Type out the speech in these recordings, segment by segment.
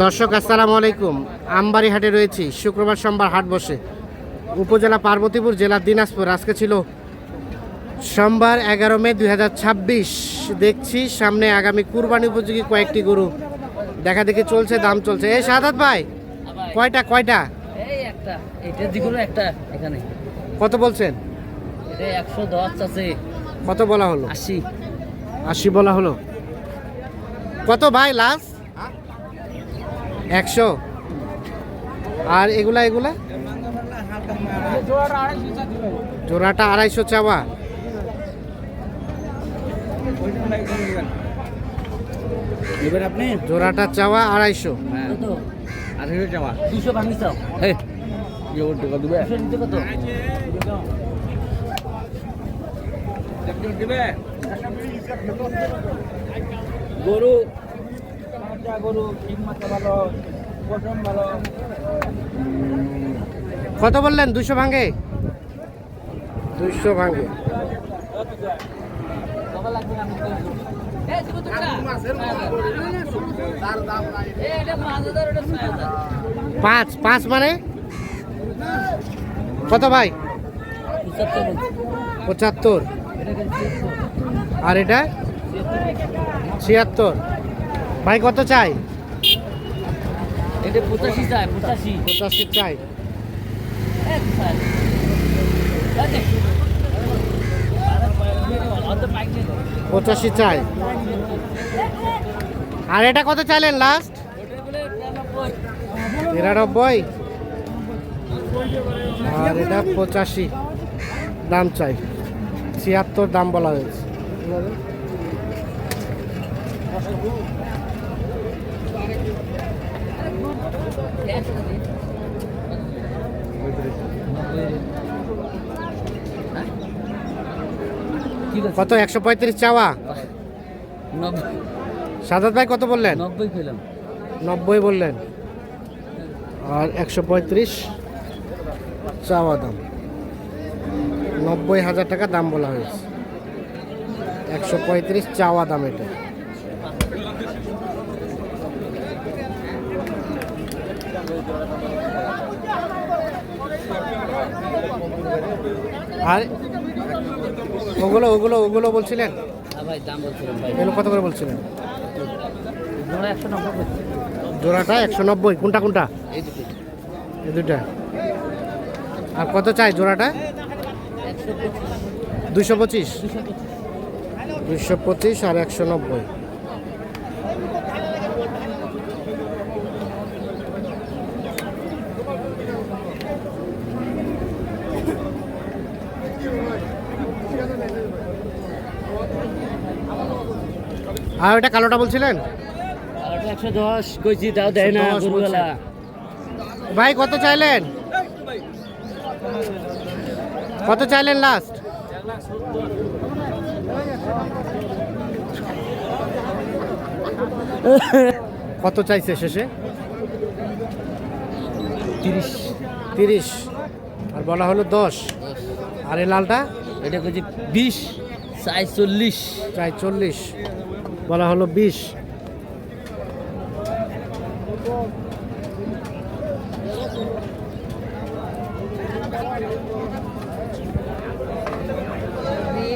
দর্শক আসসালামু আলাইকুম। আমবাড়ি হাটে রয়েছি। শুক্রবার সোমবার হাট বসে। উপজেলা পার্বতীপুর, জেলা দিনাজপুর। আজকে ছিল সোমবার 11 মে 2026। দেখছি সামনে আগামী কুরবানি উপযোগী কয়েকটি গরু দেখা দেখি চলছে, দাম চলছে। এই সাদাত ভাই, কয়টা? এই একটা, এটা যেগুলো একটা এখানে। কত বলছেন? এটা 110 আছে। কত বলা হলো? 80 বলা হলো। কত ভাই লাস্ট? 100। আর এগুলা জোড়াটা 250 চাওয়া। আপনি জোড়াটা চাওয়া 250। কত? 250 চাওয়া। 200 ভাঙি চাও। এই যে ওর টাকা দিবে। 200 নিতে কত? দিবে। গরু ঠিক মাত্রা ভালো, পশম ভালো। কত বললেন? 200 ভাঙে? 200 ভাঙে। পাঁচ মানে কত ভাই? 75। আর এটা 76। ভাই কত চাই? এটা 85 চাই। 85 চাই। পঁচাশি চাই। আর এটা কত চাইলেন লাস্ট? 93। আর এটা 85 দাম চাই। 76 দাম বলা হয়েছে। কত? 135 চাওয়া। 90। সাদাত ভাই কত বললেন? 90 পেলাম। 90 বললেন। আর 135 চাওয়া দাম। 90,000 টাকা দাম বলা হয়েছে। 135 চাওয়া দাম এটা। আর ওগুলো বলছিলেন? ভাই দাম বলছিলাম ভাই। এগুলো কত করে বলছিলেন? জোড়া 190। জোড়াটা 190। কোনটা? এই দুটা। আর কত চাই জোড়াটা? 225। 225 আর 190। আর ওটা কালোটা বলছিলেন? 110 কইছি, তাও দেয় না গরুওয়ালা। ভাই কত চাইলেন? কত চাইলেন লাস্ট? কত চাইছে শেষে? 30। আর বলা হলো 10। আর এই লালটা? এটা কইছি 20 চাই 40। চাই 40, বলা হলো 20।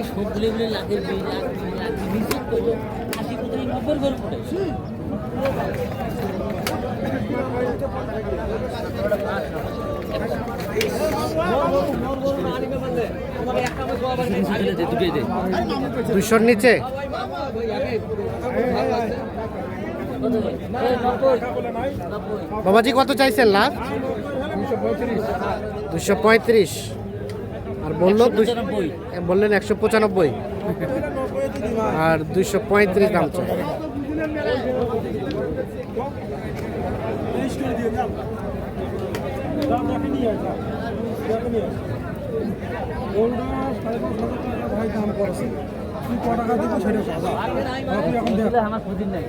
সবগুলো লাগে নিচে করবো 80 কোটি 90 গরু পড়ে। দুশোর নিচে বাবাজি কত চাইছেন লাস্ট? 235। আর বললেন 195। আর 235 দাম চাই। আমার ক্ষতি নাই।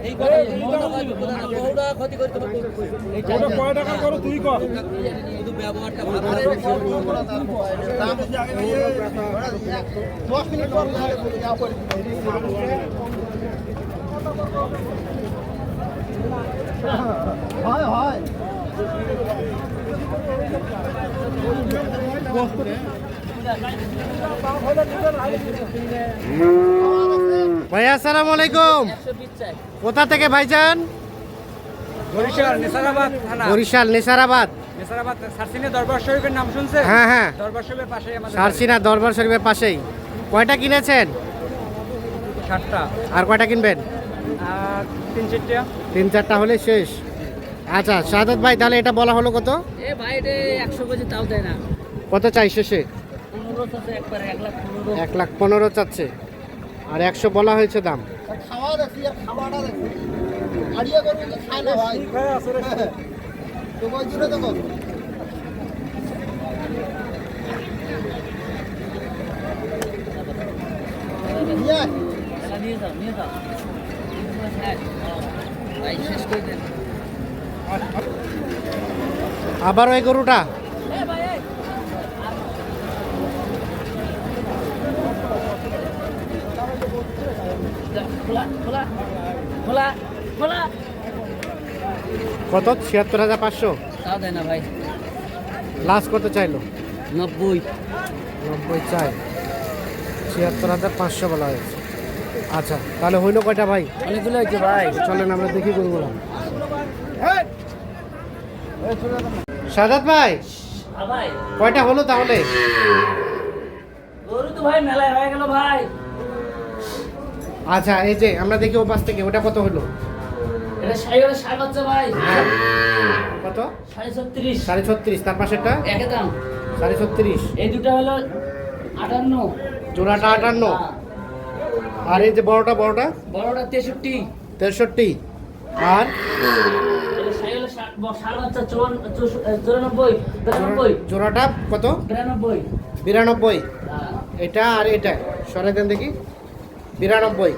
ভাইয়া আসসালামু আলাইকুম। 120 চাই। কোথা থেকে ভাইজান? বরিশাল নেসারাবাদ থানা। বরিশাল নেসারাবাদ। নেসারাবাদ সারসিনা দরবার শরীফের নাম শুনছেন? হ্যাঁ হ্যাঁ, দরবার শরীফের পাশেই আমাদের সারসিনা দরবার শরীফের পাশেই। কয়টা কিনেছেন? 7টা আর কয়টা কিনবেন? আর 3-4টা। 3-4টা হলে শেষ। আচ্ছা শাহাদাত ভাই, তাহলে এটা বলা হলো কত? এ ভাই রে 100 কেজি তাও দেয় না। কত চাই শেষে? 15 আছে একবারে 1,15,000। 1,15,000 চাচ্ছে, আর 100 বলা হয়েছে দাম। এলা নিয়ে যাও, নিয়ে যাও। হ্যাঁ, ভাই শেষ করে দেন। আবার ওই গরুটা? এ ভাই এই। খোলা খোলা খোলা খোলা। কত? 76,500। তাও দেয় না ভাই। লাস্ট কত চাইলো? 90। 90 চাই, 76,500 বলা হয়েছে। আচ্ছা তাহলে হইলো কয়টা ভাই? অনেকগুলো হয়েছে ভাই। চলেন আমরা দেখি গরুগুলো। শাহাদাত ভাই, ভাই কয়টা হলো তাহলে? গরু তো ভাই মেলায় হয়ে গেল ভাই। আচ্ছা এই যে আমরা দেখি ও পাশ থেকে, ওটা কত হলো? এটা সাড়ে হলো 60 হচ্ছে ভাই। হ্যাঁ, কত? 36.5। 36.5। তার পাশেরটা একই দাম। 36.5। এই দুটো হলো 58। জোড়াটা 58। আর এই যে বড়টা বড়টা বড়টা 63। 63। আর এটা সাড়ে হলো 60 হচ্ছে 94, 92। জোড়াটা কত? 92। 92। এটা আর এটা সরাই দেন দেখি। 92।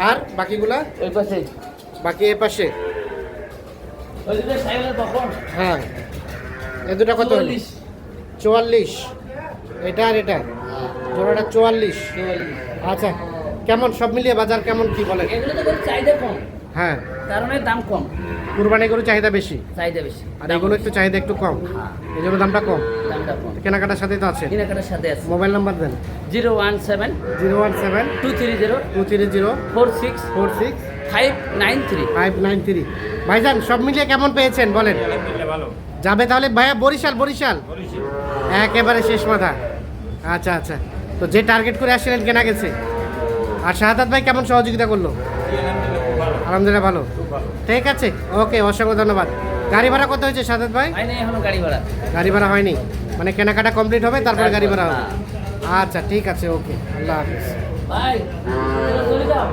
আর বাকিগুলা? এই পাশে বাকি এ পাশে। ওই দুটো সাড়ে হলো তখন হ্যাঁ, এ দুটা কত হলো? 44। 44। এটা আর এটা জোড়াটা 44। আচ্ছা, কেমন সব মিলিয়ে বাজার কেমন কি বলেন? এগুলো তো গরুর চাহিদা কম, হ্যাঁ, কারণে দাম কম। কুরবানি গরু চাহিদা বেশি, চাহিদা বেশি আর এগুলো একটু চাহিদা একটু কম, এই জন্য দামটা কম। দামটা কম। কেনাকাটার সাথে তো আছে। কেনাকাটার সাথে আছে। মোবাইল নাম্বার দেন। 017 017 230 230 46 46 593। 593। ভাইজান সব মিলিয়ে কেমন পেয়েছেন বলেন? যাবে তাহলে ভাইয়া বরিশাল? বরিশাল একেবারে শেষ মাথা। আচ্ছা আচ্ছা, তো যে টার্গেট করে আসছিলেন কেনা গেছে। আর শাহাদাত ভাই কেমন সহযোগিতা করলো? আলহামদুলিল্লাহ ভালো। ঠিক আছে, ওকে, অসংখ্য ধন্যবাদ। গাড়ি ভাড়া কত হয়েছে শাহাদাত ভাই? হয় না এখনো গাড়ি ভাড়া। গাড়ি ভাড়া হয়নি, মানে কেনাকাটা কমপ্লিট হবে তারপরে গাড়ি ভাড়া হবে। আচ্ছা ঠিক আছে, ওকে, আল্লাহ হাফিজ। ভাই চলে যাও।